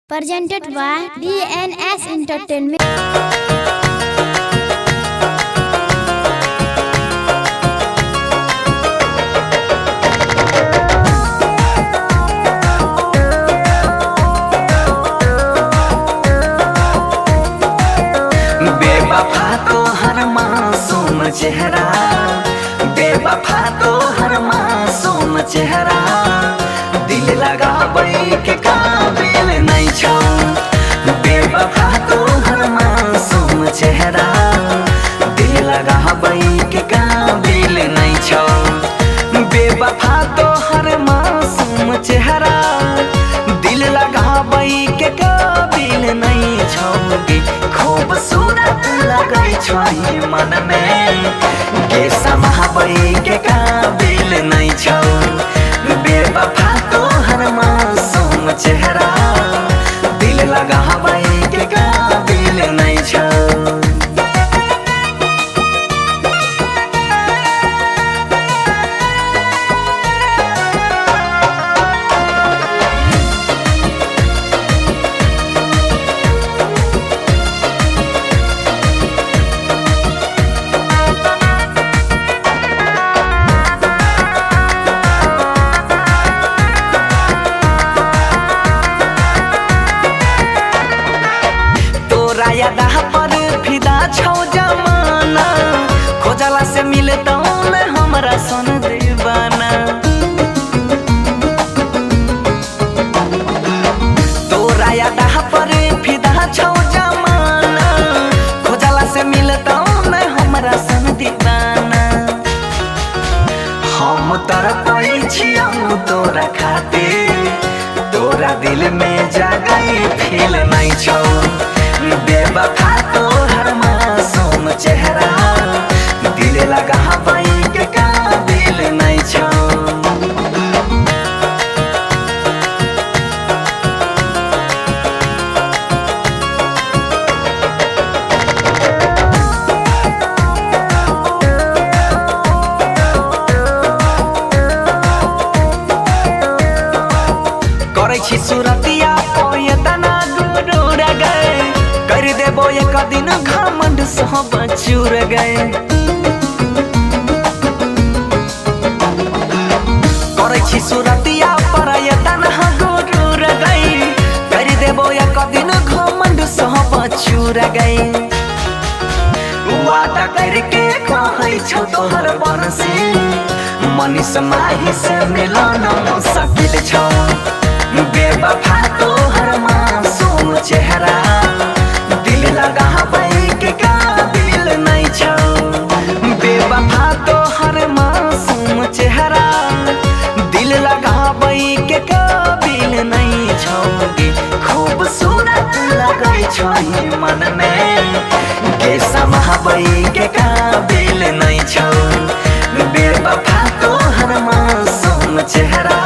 Presented by DNS Entertainment. बेवफा तो हर मासूम चेहरा, बेवफा तो हर मासूम चेहरा, दिल लगाबै के काबिल नहीं छौ। बेवफा तो हर मासूम चेहरा, दिल लगाबै के काबिल नहीं छौ। बेवफा तो हर मासूम चेहरा, दिल लगाबै के काबिल नहीं छौ। खूबसूरत लगै छौ मन में, के समाबै के काबिल नहीं छौ। बेवफा तो हर मासूम चेहरा, दिल लगाबै के काबिल नहीं छौ। यादा पर फिदा छौ जमाना, खोजला से मिलतौ न हमरा सन दीवाना। तोरा यादा पर फिदा छौ जमाना, खोजला से मिलतौ न हमरा सन दीवाना। हम तरपै छियौ तोरा खातिर, तोरा दिल में जगह फील नहीं छौ। बेवफा तो हर मासूम चेहरा, दिल लगाबै के काबिल नहीं छौ। करै छी सुरतिया ओए तना गुरूर गए, कर देबो एक दिन घमंड सब चूर गए। करै छी सुरतिया पर तना गुरूर गए, कर देबो एक दिन घमंड सब चूर गए। वादा करके कहै छौ तोहर बनसी, मनीष माही से मिलन मुश्किल छौ। बेवफा तो हर मासूम चेहरा, दिल लगाबै के काबिल नहीं छौ। बेवफा तो हर मासूम चेहरा, दिल लगाबै के काबिल नहीं छौ। खूबसूरत लगै छौ मन में, के समाबै के काबिल नहीं छौ। बेवफा तो हर मासूम चेहरा,